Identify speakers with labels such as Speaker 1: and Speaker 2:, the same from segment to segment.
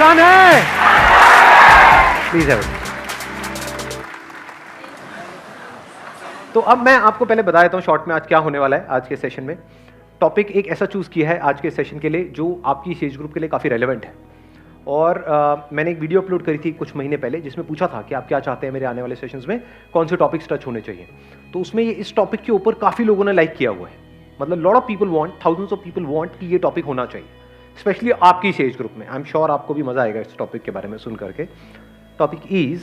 Speaker 1: पहचान है? प्लीज है। तो अब मैं आपको पहले बता देता हूँ शॉर्ट में आज क्या होने वाला है। आज के सेशन में टॉपिक एक ऐसा चूज किया है आज के सेशन के लिए जो आपकी एज ग्रुप के लिए काफ़ी रेलेवेंट है। और मैंने एक वीडियो अपलोड करी थी कुछ महीने पहले जिसमें पूछा था कि आप क्या चाहते हैं मेरे आने वाले सेशंस में कौन से टॉपिक्स टच होने चाहिए। तो उसमें ये इस टॉपिक के ऊपर काफ़ी लोगों ने लाइक किया हुआ है। मतलब lot of people want, thousands of people want कि ये टॉपिक होना चाहिए, स्पेशली आपकी एज ग्रुप में। आई एम श्योर आपको भी मजा आएगा इस टॉपिक के बारे में सुन करके। टॉपिक इज,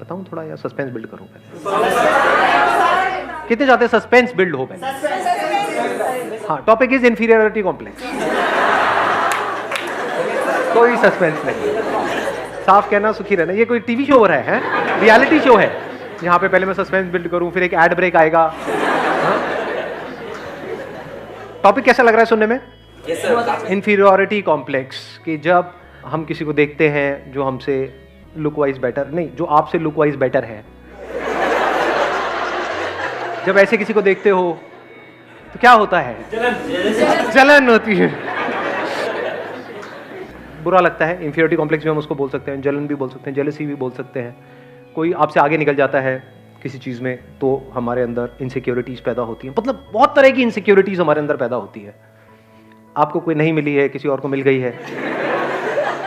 Speaker 1: बताऊं थोड़ा या सस्पेंस बिल्ड करूं पहले? कितने चाहते हैं सस्पेंस बिल्ड हो पहले? हाँ, टॉपिक इज इंफीरियरिटी कॉम्प्लेक्स। कोई सस्पेंस नहीं, साफ कहना सुखी रहना। ये कोई टीवी शो हो रहा है, रियलिटी शो है यहाँ पे पहले मैं सस्पेंस बिल्ड करूं फिर एक एड ब्रेक आएगा। टॉपिक कैसा लग रहा है सुनने में? इंफीरियरिटी कॉम्प्लेक्स कि जब हम किसी को देखते हैं जो हमसे लुक वाइज बेटर नहीं, जो आपसे लुक वाइज बेटर है, जब ऐसे किसी को देखते हो तो क्या होता है? जलन होती है, बुरा लगता है। इंफीरियरिटी कॉम्प्लेक्स भी हम उसको बोल सकते हैं, जलन भी बोल सकते हैं, जेलसी भी बोल सकते हैं। कोई आपसे आगे निकल जाता है किसी चीज़ में तो हमारे अंदर इनसिक्योरिटीज़ पैदा होती हैं। मतलब बहुत तरह की इनसिक्योरिटीज़ हमारे अंदर पैदा होती है। आपको कोई नहीं मिली है, किसी और को मिल गई है,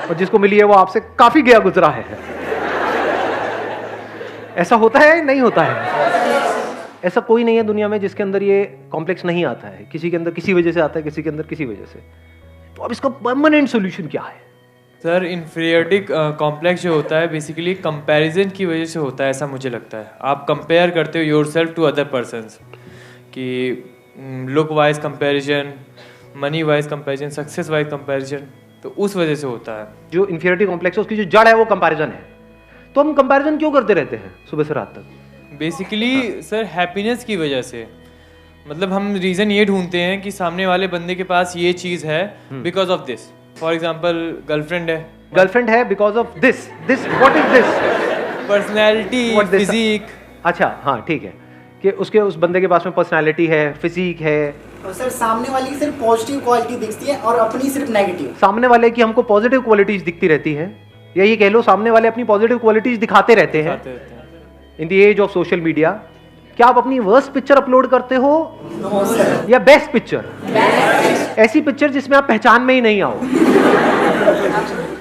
Speaker 1: और जिसको मिली है वो आपसे काफ़ी गया गुजरा है। ऐसा होता है नहीं होता है? ऐसा कोई नहीं है दुनिया में जिसके अंदर ये कॉम्प्लेक्स नहीं आता है। किसी के अंदर किसी वजह से आता है, किसी के अंदर किसी वजह से। तो अब इसका परमानेंट सोल्यूशन क्या है?
Speaker 2: सर, इंफीरियरिटी कॉम्प्लेक्स जो होता है बेसिकली कंपैरिजन की वजह से होता है, ऐसा मुझे लगता है। आप कंपेयर करते हो योरसेल्फ टू अदर पर्सन्स, कि look wise comparison, money wise comparison, success wise comparison, तो उस वजह से होता है।
Speaker 1: जो इंफीरियरिटी कॉम्प्लेक्स है उसकी जो जड़ है वो कंपैरिजन है। तो हम कंपैरिजन क्यों करते रहते हैं सुबह से रात तक?
Speaker 2: बेसिकली सर हैप्पीनेस की वजह से। मतलब हम रीज़न ये ढूंढते हैं कि सामने वाले बंदे के पास ये चीज़ है because of this. For example girlfriend है because of this. What is this? Personality, physique.
Speaker 1: अच्छा, हाँ ठीक है कि उसके उस बंदे के पास में पर्सनैलिटी है, फिजिक है।
Speaker 3: और सर सामने वाले की सिर्फ पॉजिटिव क्वालिटी दिखती है और अपनी सिर्फ नेगेटिव।
Speaker 1: सामने वाले की हमको पॉजिटिव क्वालिटीज दिखती रहती हैं, या ये कह लो सामने वाले अपनी पॉजिटिव क्वालिटीज दिखाते रहते हैं। In the age of social media क्या आप अपनी वर्स्ट पिक्चर अपलोड करते हो या बेस्ट पिक्चर? ऐसी पिक्चर जिसमें आप पहचान में ही नहीं आओ।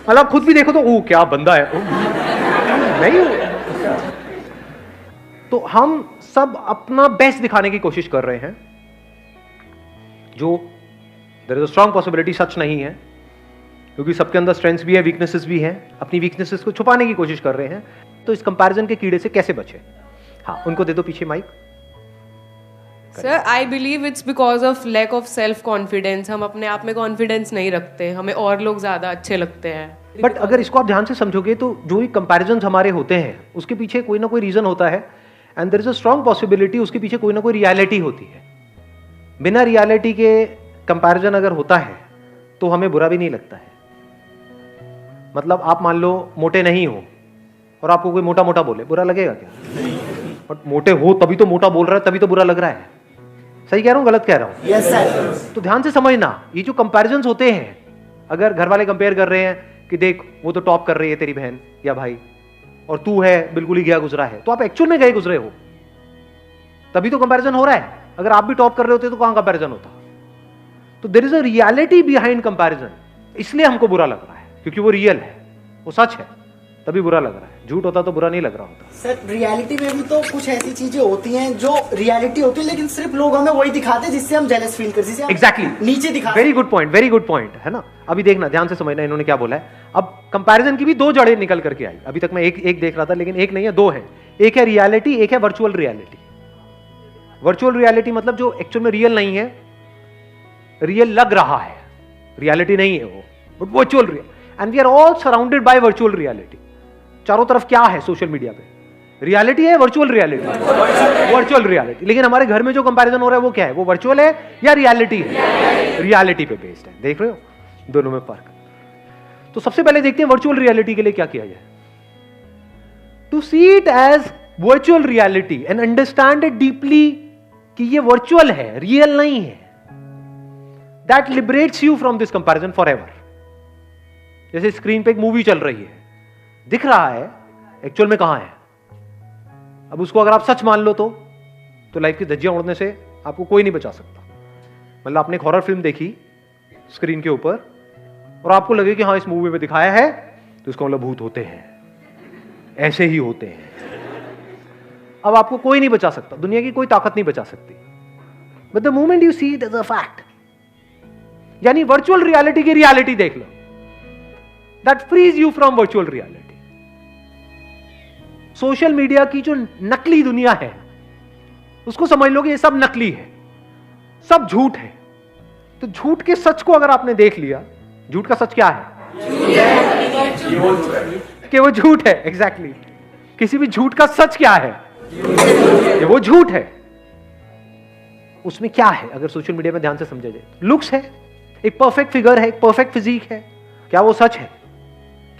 Speaker 1: मतलब खुद भी देखो तो ओ क्या बंदा है, नहीं हो। तो हम सब अपना बेस्ट दिखाने की कोशिश कर रहे हैं, जो there is a strong possibility सच नहीं है, क्योंकि सबके अंदर स्ट्रेंथ्स भी है, वीकनेसेस भी हैं। अपनी वीकनेसेस को छुपाने की कोशिश कर रहे हैं। तो इस कंपैरिजन के कीड़े से कैसे बचे? हाँ, उनको दे दो पीछे mike.
Speaker 4: Sir, I believe it's because of lack of self confidence. हम अपने आप में कॉन्फिडेंस नहीं रखते, हमें और लोग ज्यादा अच्छे लगते हैं।
Speaker 1: बट अगर इसको आप ध्यान से समझोगे तो जो भी कंपैरिजन हमारे होते हैं उसके पीछे कोई ना कोई रीजन होता है, and there is a strong possibility उसके पीछे कोई ना कोई रियलिटी होती है। बिना रियलिटी के कंपैरिजन अगर होता है तो हमें बुरा भी नहीं लगता है। मतलब आप मान लो मोटे नहीं हो और आपको कोई मोटा मोटा बोले, बुरा लगेगा क्या? बट मोटे हो तभी तो मोटा बोल रहा है, तभी तो बुरा लग रहा है। सही कह रहा हूँ गलत कह रहा हूँ?
Speaker 3: Yes sir.
Speaker 1: तो ध्यान से समझना, ये जो कंपैरिजन्स होते हैं, अगर घर वाले कंपेयर कर रहे हैं कि देख वो तो टॉप कर रही है तेरी बहन या भाई, और तू है बिल्कुल ही गया गुजरा है, तो आप एक्चुअल में गए गुजरे हो, तभी तो कंपैरिजन हो रहा है। अगर आप भी टॉप कर रहे होते तो कहां कंपैरिजन होता? तो there is a reality behind comparison, इसलिए हमको बुरा लग रहा है, क्योंकि वो रियल है, वो सच है, तभी बुरा लग रहा है। झूठ होता तो बुरा नहीं लग रहा होता।
Speaker 3: सर रियलिटी में भी तो कुछ ऐसी चीजें होती हैं जो रियलिटी होती है, लेकिन सिर्फ लोग हमें वही दिखाते हैं जिससे हम जेलस फील करते हैं।
Speaker 1: एग्जैक्टली,
Speaker 3: नीचे दिखाते।
Speaker 1: Very good point, very good point, है ना? अभी देखना, ध्यान से समझना इन्होंने क्या बोला है। अब कंपैरिजन की भी दो जड़ें निकल करके आई। अभी तक मैं एक देख रहा था, लेकिन एक नहीं है, दो है। एक है रियलिटी, एक है वर्चुअल रियलिटी। वर्चुअल रियलिटी मतलब जो एक्चुअल में रियल नहीं है, रियल लग रहा है, रियलिटी नहीं है वो, but virtual real. And we are all surrounded by virtual reality. चारों तरफ क्या है सोशल मीडिया पे? रियलिटी है, वर्चुअल रियलिटी, वर्चुअल रियलिटी। लेकिन हमारे घर में जो कंपैरिजन हो रहा है वो क्या है? वो वर्चुअल है या रियलिटी है? रियलिटी पे बेस्ड है। देख रहे हो दोनों में फर्क? तो सबसे पहले देखते हैं वर्चुअल रियलिटी के लिए क्या किया जाए। To see it as virtual reality and understand it deeply कि ये वर्चुअल है, रियल नहीं है, that liberates you from this comparison forever. जैसे स्क्रीन पे एक मूवी चल रही है, दिख रहा है, एक्चुअल में कहां है। अब उसको अगर आप सच मान लो तो लाइफ की धज्जियां उड़ने से आपको कोई नहीं बचा सकता। मतलब आपने एक हॉरर फिल्म देखी स्क्रीन के ऊपर और आपको लगे कि हाँ इस मूवी में दिखाया है, तो इसका मतलब भूत होते हैं, ऐसे ही होते हैं। अब आपको कोई नहीं बचा सकता, दुनिया की कोई ताकत नहीं बचा सकती। But the moment you see it as a fact, यानी वर्चुअल रियलिटी की रियलिटी देख लो, that freeze you from virtual reality. Social media की जो नकली दुनिया है उसको समझ लो कि ये सब नकली है, सब झूठ है। तो झूठ के सच को अगर आपने देख लिया, झूठ का सच क्या है? कि वो झूठ है। एग्जैक्टली किसी भी झूठ का सच क्या है? कि वो झूठ है। उसमें क्या है अगर सोशल मीडिया में ध्यान से समझा जाए? लुक्स है, एक परफेक्ट फिगर है, एक परफेक्ट फिजिक है। क्या वो सच है?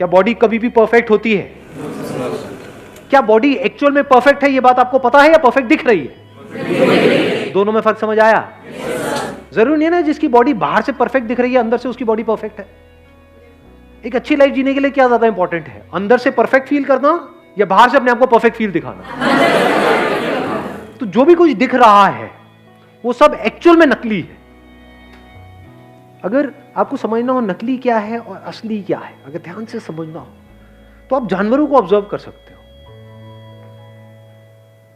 Speaker 1: क्या बॉडी कभी भी परफेक्ट होती है? क्या बॉडी एक्चुअल में परफेक्ट है, ये बात आपको पता है, या परफेक्ट दिख रही है? दोनों में फर्क समझ आया? जरूरी नहीं है ना जिसकी बॉडी बाहर से परफेक्ट दिख रही है अंदर से उसकी बॉडी परफेक्ट है। एक अच्छी लाइफ जीने के लिए क्या ज्यादा इंपॉर्टेंट है, अंदर से परफेक्ट फील करना या बाहर से अपने आप को परफेक्ट फील दिखाना? तो जो भी कुछ दिख रहा है वो सब एक्चुअल में नकली है। अगर आपको समझना हो नकली क्या है और असली क्या है, अगर ध्यान से समझना हो तो आप जानवरों को ऑब्जर्व कर सकते हो।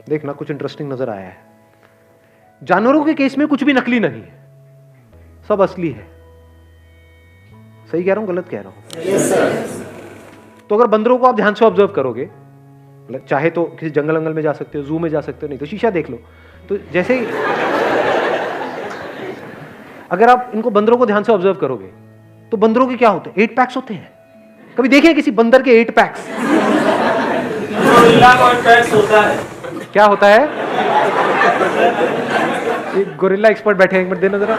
Speaker 1: देखना कुछ इंटरेस्टिंग नजर आया है। जानवरों के केस में कुछ भी नकली नहीं है, सब असली है। सही कह रहा हूं, गलत कह रहा हूं?
Speaker 3: Yes sir.
Speaker 1: तो अगर बंदरों को आप ध्यान से ऑब्जर्व करोगे, चाहे तो किसी जंगल में जा सकते हो, जू में जा सकते हो, नहीं तो शीशा देख लो। तो जैसे ही अगर आप इनको बंदरों को ध्यान से ऑब्जर्व करोगे तो बंदरों के क्या होते हैं? 8 पैक्स होते हैं। कभी देखे किसी बंदर के 8 पैक्स?
Speaker 5: होता है।
Speaker 1: क्या होता है? एक गोरिल्ला एक्सपर्ट बैठे हैं, एक मिनट देना जरा।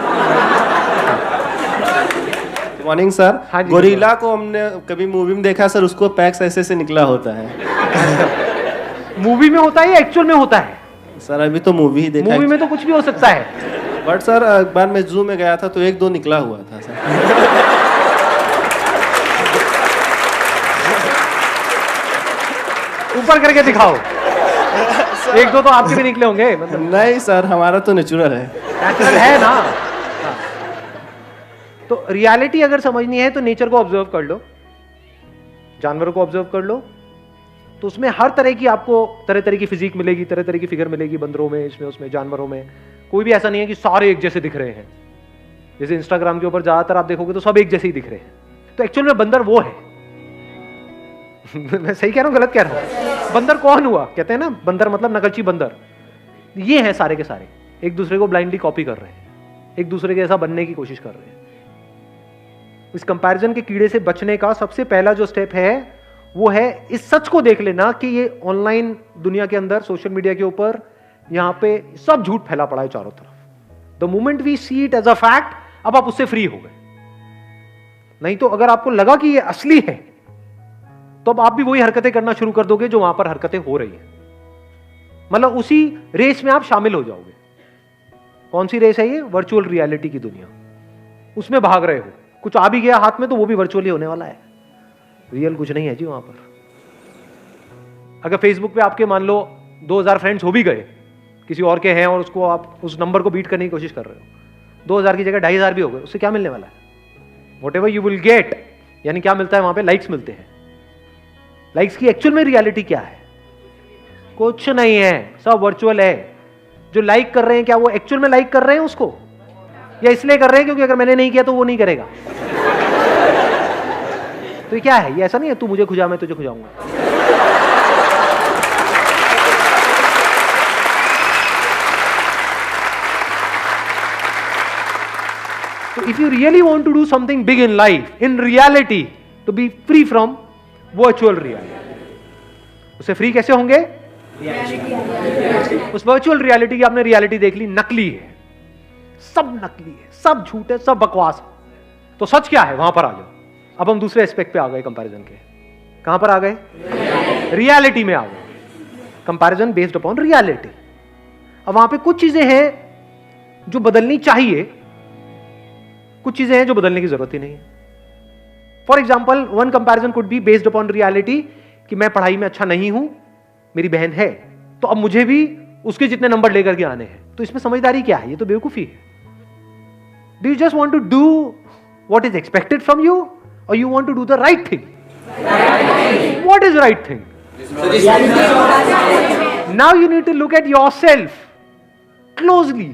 Speaker 5: Morning sir.
Speaker 1: हाँ जी,
Speaker 5: गोरिल्ला को हमने कभी मूवी में देखा सर, उसको पैक्स ऐसे से निकला होता है।
Speaker 1: मूवी में होता है या एक्चुअल में होता है?
Speaker 5: सर अभी तो मूवी ही देखा।
Speaker 1: मूवी में तो कुछ भी हो सकता है।
Speaker 5: बट सर एक बार मैं जू में गया था तो 1-2 निकला हुआ था सर।
Speaker 1: ऊपर करके दिखाओ। 1-2 तो आपके भी निकले होंगे, मतलब
Speaker 5: नहीं सर, हमारा तो नेचुरल है।
Speaker 1: नेचुरल है ना। हाँ। तो रियलिटी अगर समझनी है तो नेचर को ऑब्जर्व कर लो, जानवरों को ऑब्जर्व कर लो, तो उसमें हर तरह की आपको तरह तरह की फिजिक मिलेगी, तरह तरह की फिगर मिलेगी। बंदरों में, इसमें, उसमें, जानवरों में कोई भी ऐसा नहीं है कि सारे एक जैसे दिख रहे हैं। जैसे इंस्टाग्राम के ऊपर ज्यादातर आप देखोगे तो सब एक जैसे ही दिख रहे हैं। तो एक्चुअल में बंदर वो है। मैं सही कह रहा हूं, गलत कह रहा हूं? बंदर कौन हुआ? कहते हैं ना बंदर मतलब नकलची बंदर। ये हैं सारे के सारे, एक दूसरे को ब्लाइंडली कॉपी कर रहे हैं, एक दूसरे के ऐसा बनने की कोशिश कर रहे हैं। इस कंपैरिजन के कीड़े से बचने का सबसे पहला जो स्टेप है वो है इस सच को देख लेना कि ये ऑनलाइन दुनिया के अंदर, सोशल मीडिया के ऊपर, यहां पे सब झूठ फैला पड़ा है चारों तरफ। The moment we see it as a fact, अब आप उससे फ्री हो गए। नहीं तो अगर आपको लगा कि ये असली है तो अब आप भी वही हरकतें करना शुरू कर दोगे जो वहां पर हरकतें हो रही हैं। मतलब उसी रेस में आप शामिल हो जाओगे। कौन सी रेस है ये? वर्चुअल रियलिटी की दुनिया। उसमें भाग रहे हो, कुछ आ भी गया हाथ में तो वो भी वर्चुअली होने वाला है, रियल कुछ नहीं है जी वहां पर। अगर फेसबुक पे आपके मान लो 2000 फ्रेंड्स हो भी गए, किसी और के हैं, और उसको आप उस नंबर को बीट करने की कोशिश कर रहे हो, 2000 की जगह 2500 भी हो गए, उससे क्या मिलने वाला है? व्हाटएवर यू विल गेट, यानी क्या मिलता है वहां पे? लाइक्स मिलते हैं। लाइक्स की एक्चुअल में रियलिटी क्या है? कुछ नहीं है, सब वर्चुअल है। जो लाइक कर रहे हैं, क्या वो एक्चुअल में लाइक कर रहे हैं उसको, या इसलिए कर रहे हैं क्योंकि अगर मैंने नहीं किया तो वो नहीं करेगा? तो ये क्या है? ये ऐसा नहीं है तू मुझे खुजा मैं तुझे खुजाऊंगा। So if you really want to do something big in life, in reality, to be free from virtual reality, उससे फ्री कैसे होंगे? उस वर्चुअल रियलिटी की आपने रियलिटी देख ली, नकली है, सब नकली है, सब झूठ है, सब बकवास है। तो सच क्या है? वहां पर आ जाओ। अब हम दूसरे एस्पेक्ट पे आ गए कंपैरिजन के। कहां पर आ गए? रियलिटी में आ गए। Comparison based upon reality. अब वहां पे कुछ चीजें हैं जो बदलनी चाहिए, कुछ चीजें हैं जो बदलने की जरूरत ही नहीं है। For example one comparison could be based upon reality कि मैं पढ़ाई में अच्छा नहीं हूं, मेरी बहन है, तो अब मुझे भी उसके जितने नंबर लेकर के आने हैं। तो इसमें समझदारी क्या है? ये तो बेवकूफी है। Do you just want to do what is expected from you और you want to do the right thing? What is right thing? Now you need to look at yourself closely.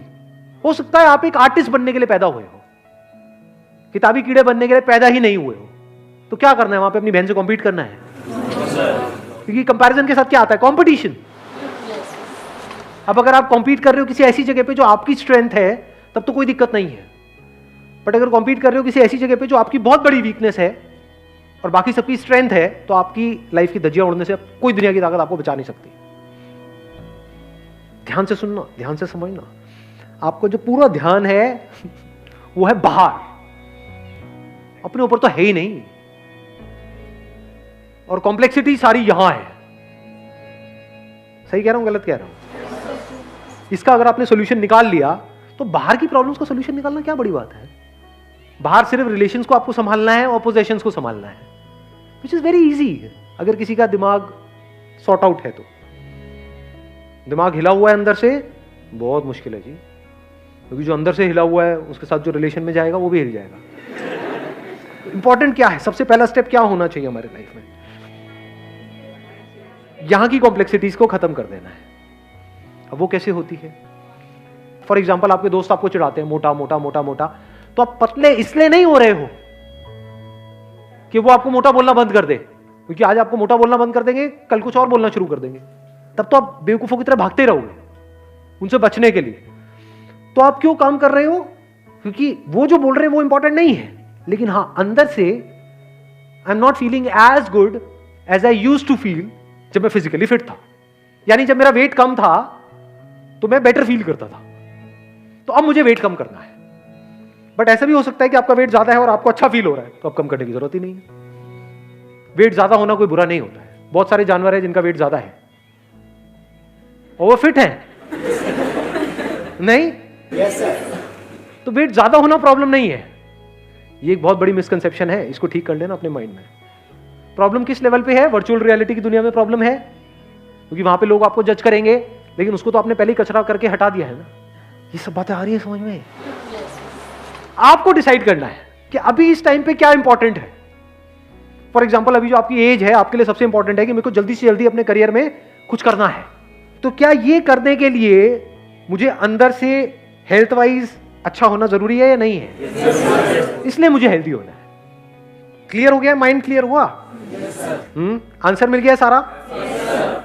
Speaker 1: हो सकता है आप एक आर्टिस्ट बनने के लिए पैदा हुए हो, किताबी कीड़े बनने के लिए पैदा ही नहीं हुए हो। तो क्या करना है? वहां पे अपनी बहन से कॉम्पीट करना है, क्योंकि कंपैरिजन के साथ क्या आता है? कंपटीशन। अब अगर आप कॉम्पीट कर रहे हो किसी ऐसी जगह पे जो आपकी स्ट्रेंथ है, तब तो कोई दिक्कत नहीं है। बट अगर कॉम्पीट कर रहे हो किसी ऐसी जगह पे जो आपकी बहुत बड़ी वीकनेस है और बाकी सबकी स्ट्रेंथ है, तो आपकी लाइफ की धज्जियां उड़ने से कोई दुनिया की ताकत आपको बचा नहीं सकती। ध्यान से सुनना, ध्यान से समझना। आपको जो पूरा ध्यान है वो है बाहर, अपने ऊपर तो है ही नहीं, और कॉम्प्लेक्सिटी सारी यहां है। सही कह रहा हूं, गलत कह रहा हूं? इसका अगर आपने सॉल्यूशन निकाल लिया तो बाहर की प्रॉब्लम्स का सॉल्यूशन निकालना क्या बड़ी बात है? बाहर सिर्फ रिलेशंस को आपको संभालना है और पोजेशंस को संभालना है, विच इज वेरी इजी। अगर किसी का दिमाग सॉर्ट आउट है तो। दिमाग हिला हुआ है अंदर से, बहुत मुश्किल है जी, क्योंकि जो अंदर से हिला हुआ है उसके साथ जो रिलेशन में जाएगा वो भी हिल जाएगा। इंपॉर्टेंट क्या है? सबसे पहला स्टेप क्या होना चाहिए हमारे लाइफ में? यहां की कॉम्प्लेक्सिटीज को खत्म कर देना है। अब वो कैसे होती है? फॉर एग्जाम्पल, आपके दोस्त आपको चिढ़ाते हैं, मोटा मोटा मोटा मोटा, तो आप पतले इसलिए नहीं हो रहे हो कि वो आपको मोटा बोलना बंद कर दे, क्योंकि आज आपको मोटा बोलना बंद कर देंगे, कल कुछ और बोलना शुरू कर देंगे, तब तो आप बेवकूफों की तरह भागते रहोगे उनसे बचने के लिए। तो आप क्यों काम कर रहे हो? क्योंकि वो जो बोल रहे हैं वो इंपॉर्टेंट नहीं है, लेकिन हां, अंदर से I'm not feeling as good as I used to feel जब मैं फिजिकली फिट था। यानी जब मेरा वेट कम था तो मैं बेटर फील करता था, तो अब मुझे वेट कम करना है। बट ऐसा भी हो सकता है कि आपका वेट ज्यादा है और आपको अच्छा फील हो रहा है, तो अब कम करने की जरूरत ही नहीं है। वेट ज्यादा होना कोई बुरा नहीं होता है। बहुत सारे जानवर हैं जिनका वेट ज्यादा है और वो फिट है नहीं?
Speaker 3: Yes sir.
Speaker 1: तो वेट ज्यादा होना प्रॉब्लम नहीं है। ये एक बहुत बड़ी मिसकंसेप्शन है, इसको ठीक कर लेना अपने माइंड में। प्रॉब्लम किस लेवल पे है? वर्चुअल रियलिटी की दुनिया में प्रॉब्लम है, क्योंकि वहां पे लोग आपको जज करेंगे, लेकिन उसको तो आपने पहले ही कचरा करके हटा दिया है ना। ये सब बातें आ रही है समझ में? आपको डिसाइड करना है कि अभी इस टाइम पे क्या इंपॉर्टेंट है। फॉर एग्जाम्पल, अभी जो आपकी एज है, आपके लिए सबसे इंपॉर्टेंट है कि मेरे को जल्दी से जल्दी अपने करियर में कुछ करना है। तो क्या ये करने के लिए मुझे अंदर से हेल्थ वाइज अच्छा होना जरूरी है या नहीं है? इसलिए मुझे हेल्दी होना है। क्लियर हो गया? माइंड क्लियर हुआ? आंसर मिल गया सारा?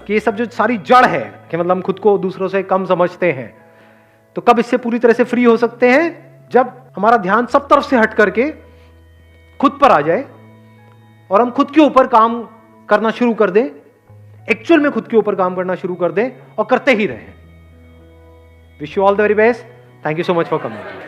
Speaker 1: कि ये सब जो सारी जड़ है कि मतलब हम खुद को दूसरों से कम समझते हैं, तो कब इससे पूरी तरह से फ्री हो सकते हैं? जब हमारा ध्यान सब तरफ से हट करके खुद पर आ जाए और हम खुद के ऊपर काम करना शुरू कर दें, एक्चुअल में खुद के ऊपर काम करना शुरू कर दें और करते ही रहें। Wish you all the very best. Thank you so much for coming.